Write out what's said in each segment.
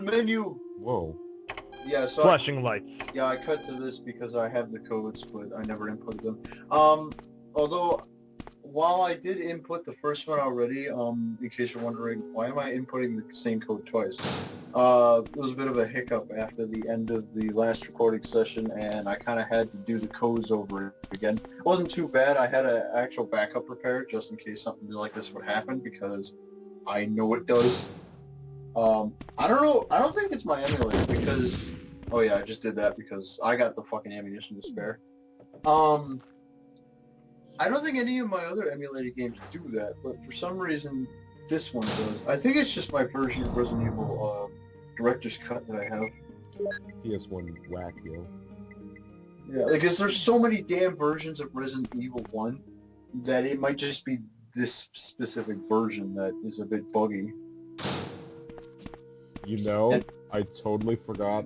Menu! Whoa. Yeah, so Flashing lights. yeah, I cut to this because I have the codes, but I never inputted them. Although, while I did input the first one already, in case you're wondering, why am I inputting the same code twice? It was a bit of a hiccup after the end of the last recording session, and I kind of had to do the codes over again. It wasn't too bad. I had an actual backup prepared just in case something like this would happen, because I know it does. I don't know. I don't think it's my emulator because... Oh yeah, I just did that because I got the fucking ammunition to spare. I don't think any of my other emulated games do that, but for some reason this one does. I think it's just my version of Resident Evil Director's Cut that I have. PS1 whack, yo. Yeah, because there's so many damn versions of Resident Evil 1 that it might just be this specific version that is a bit buggy. You know, I totally forgot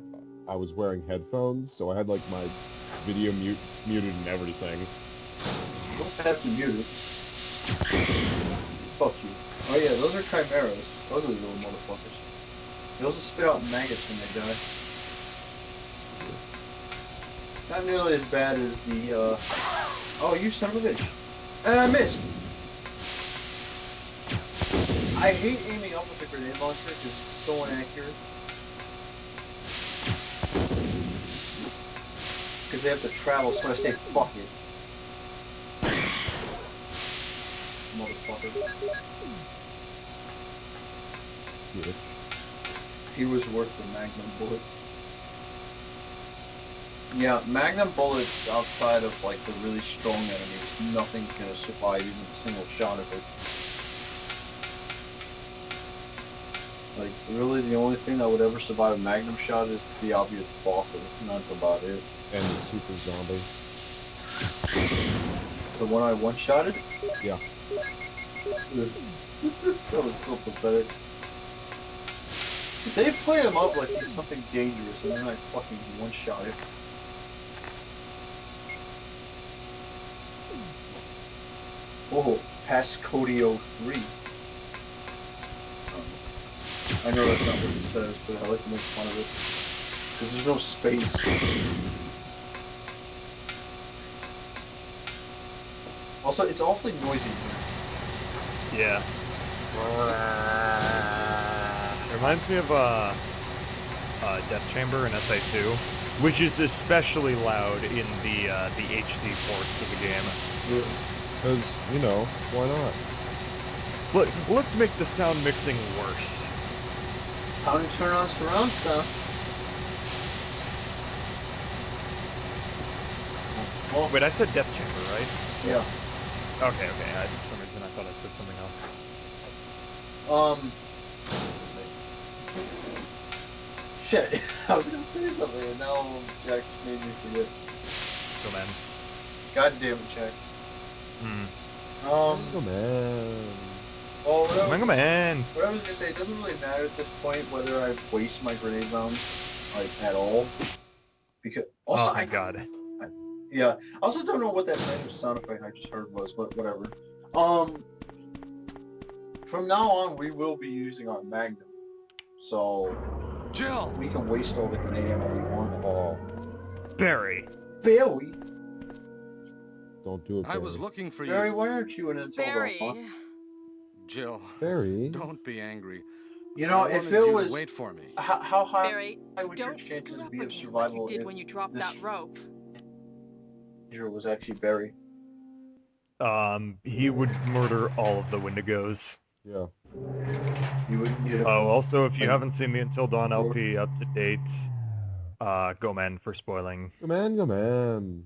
I was wearing headphones, so I had like my video muted and everything. You don't have to mute it. Fuck you. Oh yeah, those are chimeras. Ugly little motherfuckers. They also spit out maggots when they die. Not nearly as bad as the, Oh, you son of a bitch. And I missed! I hate aiming up with the grenade launcher because it's so inaccurate. Because they have to travel, so I say fuck it. Motherfucker. Yeah. He was worth the Magnum bullet. Yeah, Magnum bullets outside of like the really strong enemies, nothing's gonna survive even a single shot of it. Like, really the only thing that would ever survive a Magnum shot is the obvious bosses, and that's about it. And the super zombie. The one I one-shotted? Yeah. That was so pathetic. They play him up like he's something dangerous, and then I fucking one-shot it. Oh, Pascodio 3. I know that's not what it says, but I like to make fun of it. Because there's no space. Also, it's awfully noisy here. Yeah. It reminds me of Death Chamber in SA2, which is especially loud in the HD ports of the game. Because, you know, why not? Look, let's make the sound mixing worse. Time to turn on surround sound. Well, Wait, I said Death Chamber, right? yeah. Okay. For some reason I thought I said something else. Shit. I was gonna say something and now Jack made me forget. Go man. God damn it, Jack. Oh man. Well, Mega Man! what I was gonna say, it doesn't really matter at this point whether I waste my grenade rounds, like, at all. Because, also, Oh my god. Yeah, I also don't know what that random sound effect I just heard was, but whatever. From now on, we will be using our Magnum. So, Jill! we can waste all the grenade ammo we want. Oh. Barry! Barry? Don't do it, I was looking for Barry, you. why aren't you in until Barry. Jill, Barry? don't be angry. You know, I if wanted it you was... to wait for me. How high Barry, would your don't chances screw up be of again like survival you did if when you dropped this that rope. danger was actually Barry? He would murder all of the Wendigos. Yeah. You'd have... Oh, also, if you haven't seen the Until Dawn LP up to date, go man for spoiling. Go man, go man.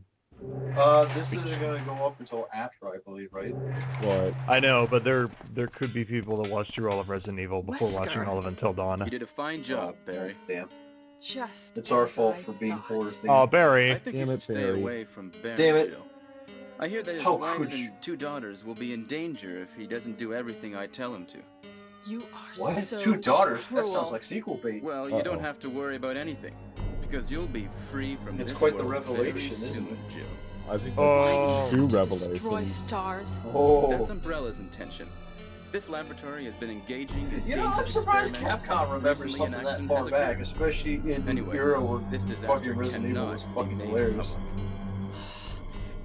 This isn't gonna go up until after, I believe, right? What? I know, but there could be people that watched through all of Resident Evil before Wesker. watching all of Until Dawn. You did a fine job, Barry. Damn. Just It's our as fault I for being thought. poor things. Oh, I Barry! think Damn you it, should stay Barry. away from Barry, Damn it. Jill. I hear that his How wife could you? and 2 daughters will be in danger if he doesn't do everything I tell him to. You are What? so 2 daughters? cruel. That sounds like sequel bait. Well, you don't have to worry about anything, because you'll be free from It's this quite the world revelation, very isn't soon, it? Jill. I think Oh. that's two Destroy revelations. stars. Oh. That's Umbrella's intention. This laboratory has been engaging in You know, I'm dangerous surprised experiments. Capcom remembers Recently, something an that accident far has back, occurred. especially in Anyway, the era where this disaster fucking Resident Evil was cannot fucking be made hilarious. public.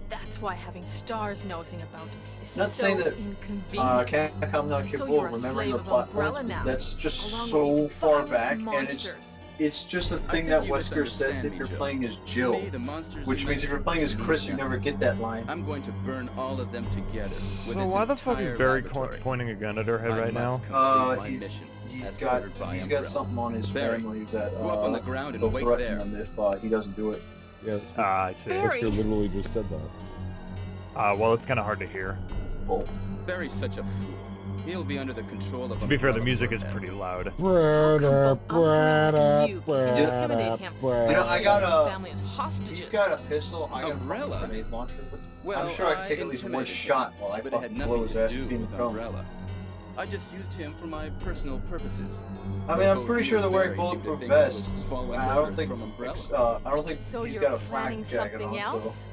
That's why having stars nosing about is Not so saying that inconvenient. Capcom not So capable you're of a remembering slave the of plot Umbrella points, now, that's just along with so these far virus back, and monsters. it's just a I thing think that you Wesker says misunderstand if me, you're Jill. playing as To Jill, me, the monsters which you means if you're mentioned playing as mean Chris, you nothing. never get that line. I'm going to burn all of them together with So this why the fuck is entire Barry laboratory. pointing a gun at her head I right now? must complete my He's, mission, he's as got ordered by he's Umbrella. got something on his Barry, family that go up on the ground and they'll wait threaten there. him if he doesn't do it. Yes, I see. Barry! Wesker literally just said that. Well, it's kind of hard to hear. Oh, Barry's such a fool. He'll be under the control of To be fair, the Umbrella music is forever. pretty loud. How come both Umbrella and you can intimidate him you know, I and got his a family as hostages? he's got a pistol. I got a Umbrella? fucking grenade launcher. But Well, I'm sure I can take at least one intimidated shot him, while I but it had fucking nothing blow his to ass do in the with cone. Umbrella. I just used him for my personal purposes. I mean, I'm Both pretty you sure and they're wearing Barry seem to bulletproof think I was vests. following I don't orders think from Umbrella. I don't think So he's you're got a planning flak jacket something on, else?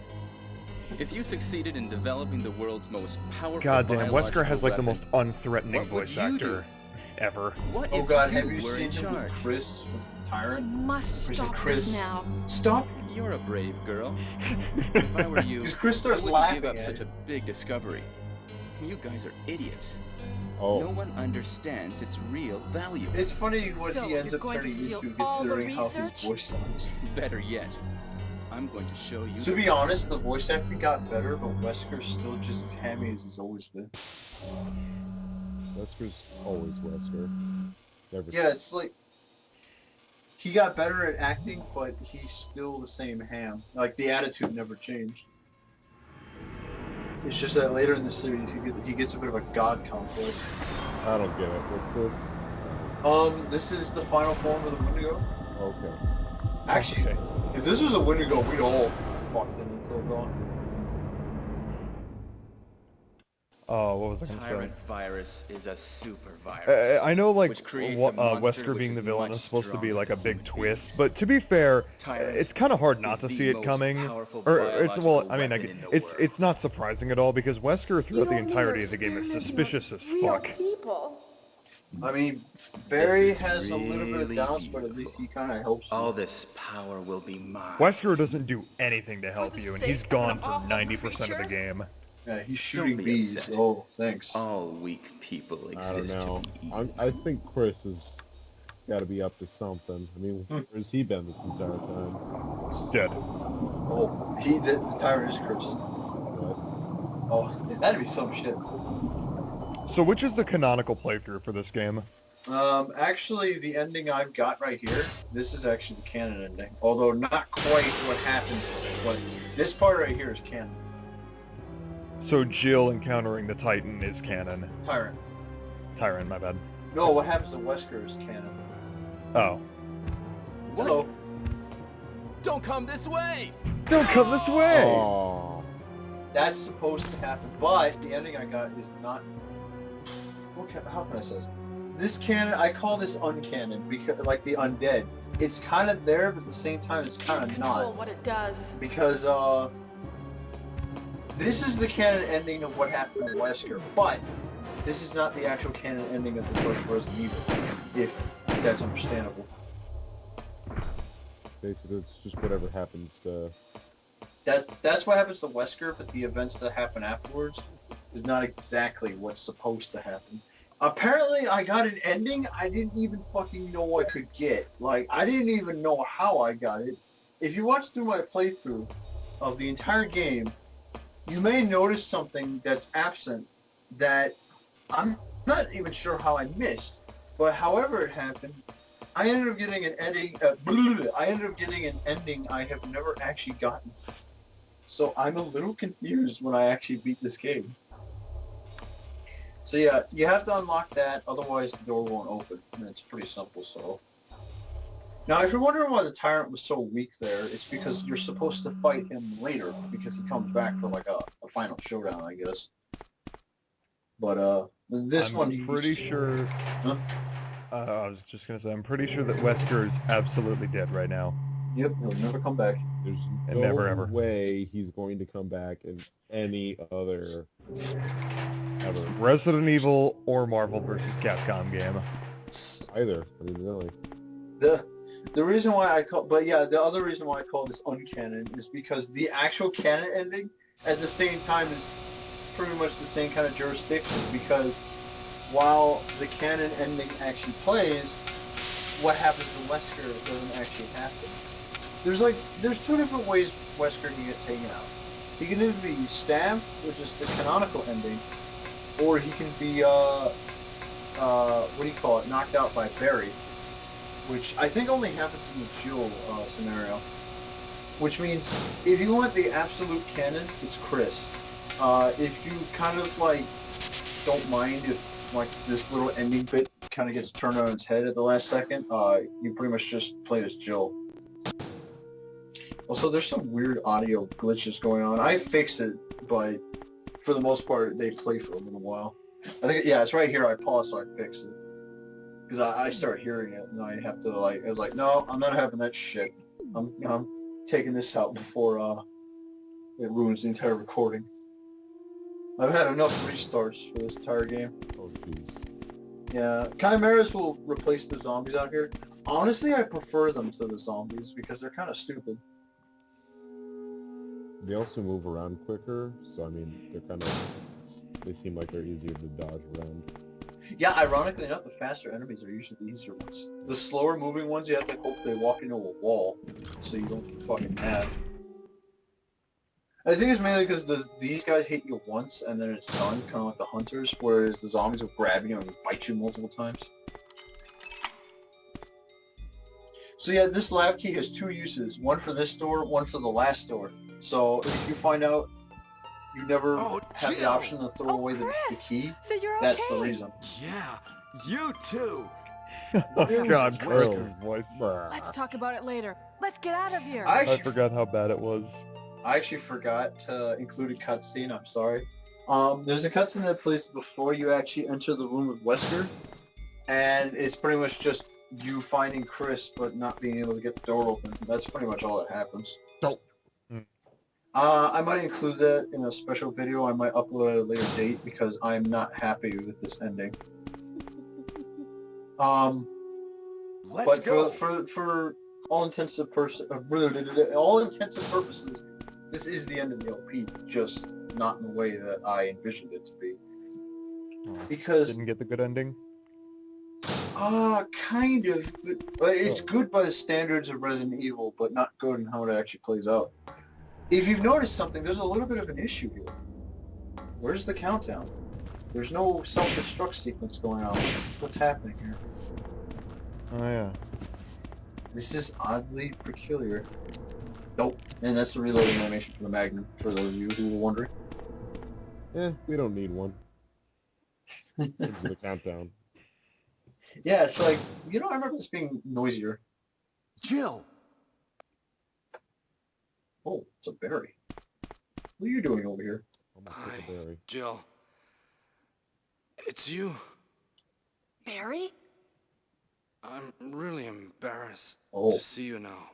If you succeeded in developing the world's most powerful Goddamn, Wesker has like the biological most unthreatening What would voice you actor ever. What Oh if god, you have you were seen in him charge? with Chris with I Tyrant? must Or is it stop Chris? this now. Stop! You're a brave girl. If I were you, Because Chris I starts wouldn't laughing give up at such it. a big discovery. You guys are idiots. Oh, No one understands its real value. It's funny what So, he ends you're up going to turning steal into all the considering how his research? voice sounds. Better yet, I'm going to show you. To be honest, the voice acting got better, but Wesker's still just as hammy as he's always been. Wesker's always Wesker. Never. Yeah, it's like he got better at acting, but he's still the same ham. Like the attitude never changed. It's just that later in the series, he gets a bit of a god complex. I don't get it. What's this? This is the final form of the Wendigo. Okay. Actually, Okay. if this was a Wendigo, we'd all be fucked in until dawn. Oh, what was I gonna Tyrant say? virus is a super virus. I know, like, which creates a monster Wesker which being is the villain much is supposed to be stronger like a than big human twist, beings. but to be fair, Tyrant it's kind of hard not is to the see it most coming. powerful Or it's biological I mean, weapon in the it's world. it's not surprising at all because Wesker throughout the entirety of the game is suspicious as fuck. people. I mean, Barry This is has a little bit of really doubts, but at least he kind of helps. All you. this power will be mine. Wesker doesn't do anything to help the you, and sake he's of gone an for awful 90% of the creature? game. Yeah, he's Don't shooting be bees. upset. Oh, thanks. All weak people I don't exist know. to be eaten. I think Chris has got to be up to something. I mean, where's he been this entire time? Dead. Oh, the tyrant is Chris. What? Oh, that'd be some shit. So which is the canonical playthrough for this game? Actually, the ending I've got right here, this is actually the canon ending. Although not quite what happens, but this part right here is canon. So Jill encountering the Titan is canon. Tyrant. Tyrant, my bad. No, what happens to Wesker is canon. Oh. Hello. Don't come this way! Don't come this way! Oh, That's supposed to happen, but the ending I got is not... How can I say this? This canon, I call this uncanon, because, like the undead. It's kind of there, but at the same time it's kind of Control not. what it does. Because, this is the canon ending of what happened to Wesker, but this is not the actual canon ending of the first Resident Evil, if that's understandable. basically, it's just whatever happens to. That's what happens to Wesker, but the events that happen afterwards is not exactly what's supposed to happen. Apparently, I got an ending I didn't even fucking know I could get. Like, I didn't even know how I got it. If you watch through my playthrough of the entire game, you may notice something that's absent that I'm not even sure how I missed. But however it happened, I ended up getting an ending. I ended up getting an ending I have never actually gotten. So I'm a little confused when I actually beat this game. So yeah, you have to unlock that, otherwise the door won't open. And it's pretty simple, so. Now, if you're wondering why the Tyrant was so weak there, it's because you're supposed to fight him later, because he comes back for like a final showdown, I guess. But, this one... I'm pretty sure... Huh? I was just gonna say, I'm pretty sure that Wesker is absolutely dead right now. Yep, he'll never come back. There's And no never, ever. way he's going to come back in any other ever. Resident Evil or Marvel vs. Capcom game. Either. I mean, really. The reason why I call, but yeah, the other reason why I call this uncanon is because the actual canon ending at the same time is pretty much the same kind of jurisdiction, because while the canon ending actually plays, what happens to Wesker doesn't actually happen. There's two different ways Wesker can get taken out. He can either be stabbed, which is the canonical ending, or he can be knocked out by Barry, which I think only happens in the Jill scenario. Which means, if you want the absolute canon, it's Chris. If you kind of like don't mind if like this little ending bit kind of gets turned on its head at the last second, you pretty much just play as Jill. Also, there's some weird audio glitches going on. I fixed it, but for the most part, they play for a little while. I think, yeah, it's right here. I paused, so I fixed it. Because I started hearing it, and I have to, like, I was like, no, I'm not having that shit. I'm taking this out before it ruins the entire recording. I've had enough restarts for this entire game. Oh, jeez. Yeah, chimeras will replace the zombies out here. Honestly, I prefer them to the zombies because they're kind of stupid. They also move around quicker, so I mean, they seem like they're easier to dodge around. Yeah, ironically enough, the faster enemies are usually the easier ones. The slower moving ones, you have to hope they walk into a wall, so you don't get fucking nabbed. I think it's mainly because these guys hit you once and then it's done, kind of like the hunters, whereas the zombies will grab you and bite you multiple times. So yeah, this lab key has two uses, one for this door, one for the last door. So if you find out you never have the option to throw away the key, So you're that's okay. the reason. Yeah, you too. Oh god, Wesker? Chris' voice. Let's talk about it later. Let's get out of here. I forgot how bad it was. I actually forgot to include a cutscene, I'm sorry. There's a cutscene that plays before you actually enter the room with Wesker, and it's pretty much just you finding Chris but not being able to get the door open. That's pretty much all that happens. Nope. I might include that in a special video. I might upload at a later date because I'm not happy with this ending. Let's But go. for all intents and purposes, this is the end of the LP, just not in the way that I envisioned it to be. Because Didn't get the good ending? kind of. It's good by the standards of Resident Evil, but not good in how it actually plays out. If you've noticed something, there's a little bit of an issue here. Where's the countdown? There's no self-destruct sequence going on. What's happening here? Oh yeah. This is oddly peculiar. Nope. And that's the reloading animation for the Magnum, for those of you who were wondering. We don't need one. Into the countdown. Yeah, it's like, I remember this being noisier. Jill. Oh, it's a berry. What are you doing over here? Almost like a berry. Jill. It's you. Barry? I'm really embarrassed Oh. to see you now.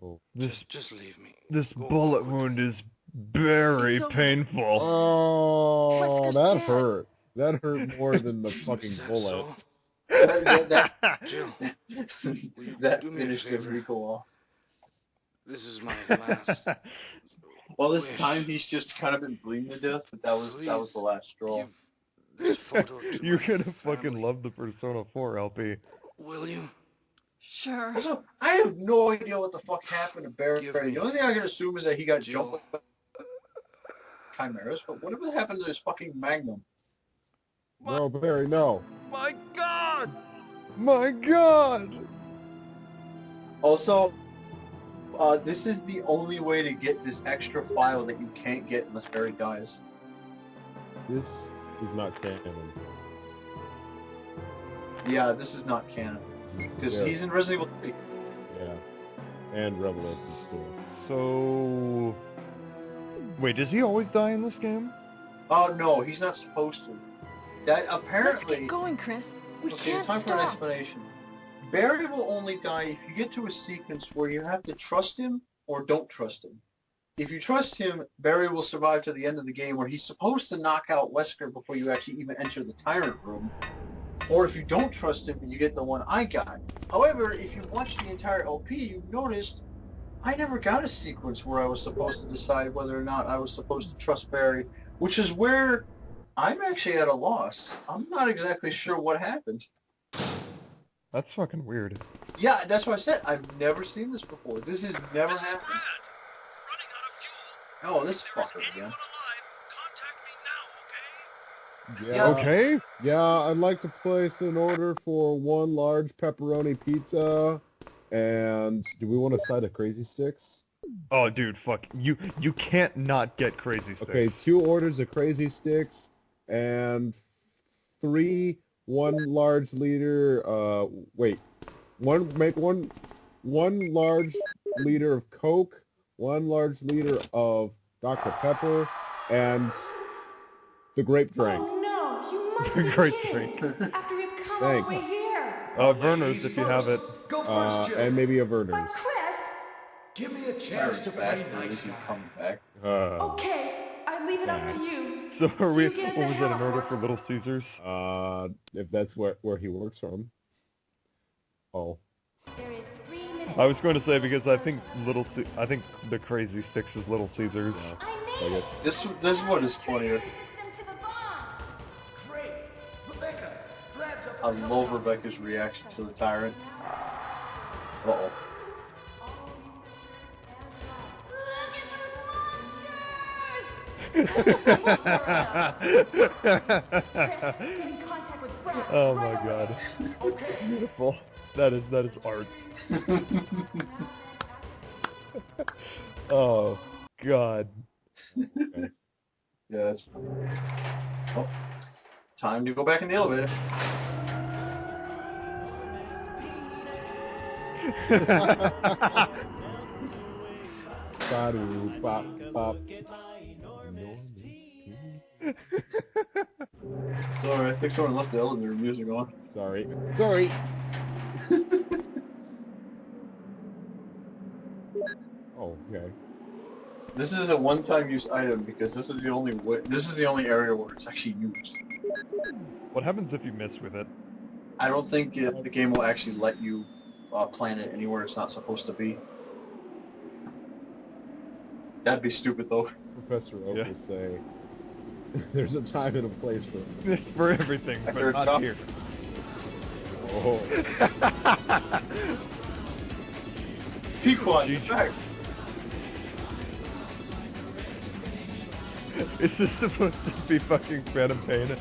Oh. Just leave me. This Go bullet quickly. wound is very It's okay. painful. Oh, Wesker's that dead. hurt. That hurt more than the Is fucking that bullet. so? Jill, that do me a finished the favor? Rico off. This is my last. Well, this Wish. time he's just kind of been bleeding to death, but that was Please the last straw. Give this photo to You're my gonna family. fucking love the Persona 4 LP. Will you? Sure. Also, I have no idea what the fuck happened to Barry. Give The me- only thing I can assume is that he got Jill. jumped by chimeras, but whatever happened to his fucking Magnum? No, Barry, no. My God! My god! Also, this is the only way to get this extra file that you can't get unless Barry dies. This is not canon. Yeah, this is not canon. Because Yeah. he's in Resident Evil 3. Yeah. And Revelations too. So... Wait, does he always die in this game? Oh, no, he's not supposed to. That Let's apparently... get going, Chris. We Okay, can't time for an stop. explanation. Barry will only die if you get to a sequence where you have to trust him or don't trust him. if you trust him, Barry will survive to the end of the game where he's supposed to knock out Wesker before you actually even enter the Tyrant Room. Or if you don't trust him, you get the one I got. However, if you watch the entire LP, you've noticed I never got a sequence where I was supposed to decide whether or not I was supposed to trust Barry, which is where I'm actually at a loss. I'm not exactly sure what happened. That's fucking weird. Yeah, that's what I said. I've never seen this before. This has never happened. Oh, this fucker again. Yeah. Okay. Yeah, I'd like to place an order for 1 large pepperoni pizza, and do we want a side of Crazy Sticks? Oh, dude, fuck. You can't not get Crazy Sticks. Okay, 2 orders of Crazy Sticks, and 3 1 large liter, make one large liter of Coke, 1 large liter of Dr. Pepper, and the grape drink. Oh no, you must The be great kidding. drink. After we've come all the Thanks. way here. Verner's if you have it. Go first, Joe. And maybe a But Verner's. Chris, Give me a chance to play Back, nice this is guy. coming back. okay, I leave it up to you. So are we? you get What the was that? An hell order out. for Little Caesars? If that's where he works from. Oh. There is 3 minutes. I was going to say because I think I think the Crazy Sticks is Little Caesars. Yeah. I I made it. guess. This one is funnier. System to the bomb. Great. Rebecca, Brad's up. I love Rebecca's reaction to the Tyrant. Uh-oh. Look at those monsters! Chris, get in contact with Brad. Oh my right god. Okay. Beautiful. That is art. Oh god. Yeah, that's funny. Oh, time to go back in the elevator. Ba-doo, bop, bop. Sorry, I think someone left the elevator music on. Sorry. Oh, okay. This is a one-time use item because this is the only area where it's actually used. What happens if you miss with it? I don't think the game will actually let you plant it anywhere it's not supposed to be. That'd be stupid though. Professor Oak Yeah. will say, there's a time and a place for it. For everything, but After it's not up. here. Oh. Pequod, in fact. Is this supposed to be fucking Phantom Pain?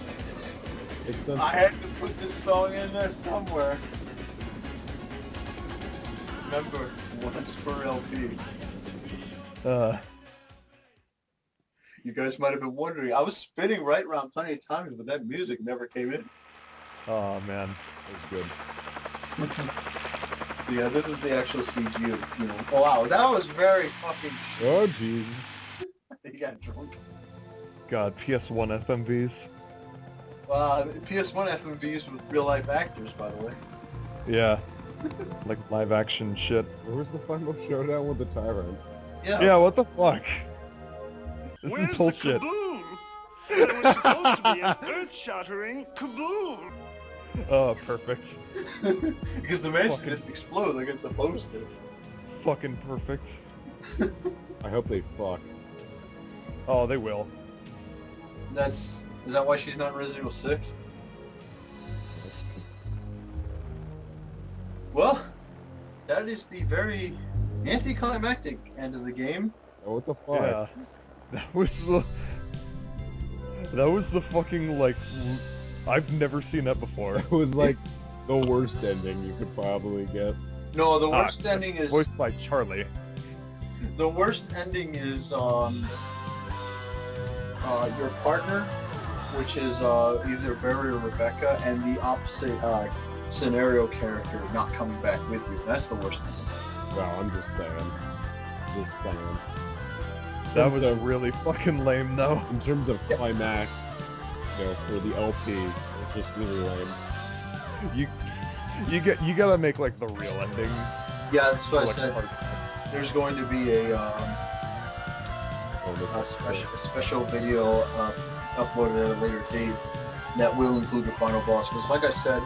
It's some, I had to put this song in there somewhere. Remember, once per LP. You guys might have been wondering, I was spinning right around plenty of times, but that music never came in. Oh man. it's good. So yeah, this is the actual CG of, you know. Oh wow, that was very fucking Oh, jeez. You got drunk. God, PS1 FMVs. PS1 FMVs with real life actors, by the way. Yeah. Like live action shit. Where was the final showdown with the Tyrant? Yeah, what the fuck? This Where's is bullshit. the kaboom? It was supposed to be an earth-shattering kaboom. Oh, perfect. Because the mansion Fucking- didn't explode like it's supposed to. Fucking perfect. I hope they fuck. Oh, they will. Is that why she's not in Resident Evil 6? Well, that is the very anticlimactic end of the game. Oh, what the fuck? Yeah. That was the fucking, like, I've never seen that before. It was like the worst ending you could probably get. No, the worst ending is Voiced by Charlie. the worst ending is your partner, which is either Barry or Rebecca, and the opposite scenario character not coming back with you. That's the worst ending. Well, I'm just saying. Just saying. That was really fucking lame, though. In terms of climax, you know, for the LP, it's just really lame. You gotta make like the real ending. Yeah, that's what I like, said. part- There's going to be a Oh, this a is special video uploaded at a later date that will include the final boss. Because like I said,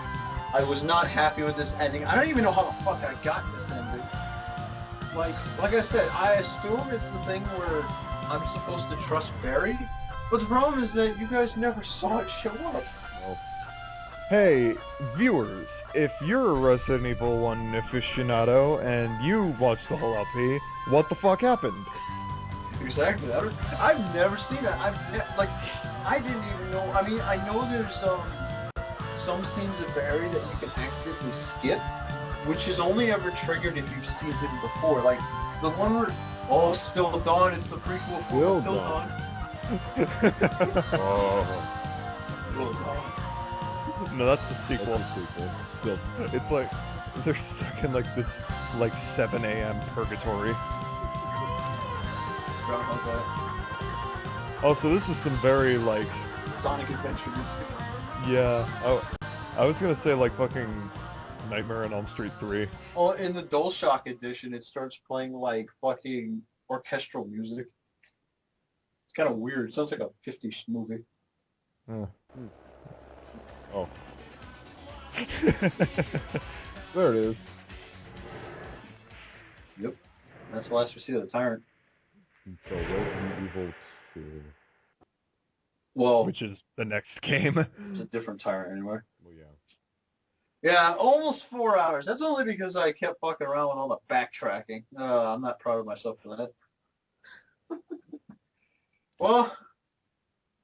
I was not happy with this ending. I don't even know how the fuck I got this ending. Like I said, I assume it's the thing where I'm supposed to trust Barry, but the problem is that you guys never saw it show up. Well, Hey, viewers, if you're a Resident Evil 1 aficionado and you watched the whole LP, what the fuck happened? Exactly. I've never seen it. I didn't even know. I mean, I know there's some scenes of Barry that you can accidentally skip, which is only ever triggered if you've seen him before. Like the one where, oh, Still Dawn, it's the prequel for Still Dawn. oh, Still Dawn. No, that's the that's sequel. the sequel. Still, It's like, they're stuck in like this, like 7 a.m. purgatory. It's Groundhog Day. Oh, so this is some very like, Sonic Adventure music. yeah, I was gonna say like fucking Nightmare on Elm Street 3. Oh, in the DualShock edition, it starts playing like fucking orchestral music. It's kind of weird. It sounds like a 50s movie. Uh. oh. There it is. Yep. That's the last we see of the Tyrant. Until Resident Evil 2. Well, Which is the next game. it's a different Tyrant anyway. Well, yeah. Yeah, almost 4 hours. That's only because I kept fucking around with all the backtracking. I'm not proud of myself for that. Well,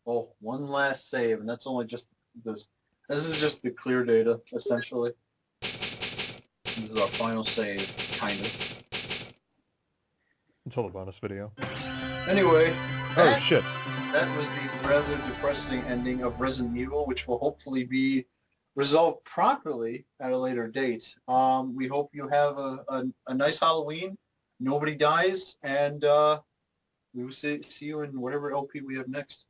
oh, one last save, and that's only just this. This is just the clear data, essentially. This is our final save, kind of. Until the bonus video. Anyway, Oh shit. that was the rather depressing ending of Resident Evil, which will hopefully be resolved properly at a later date. We hope you have a nice Halloween, nobody dies, and we will see you in whatever LP we have next.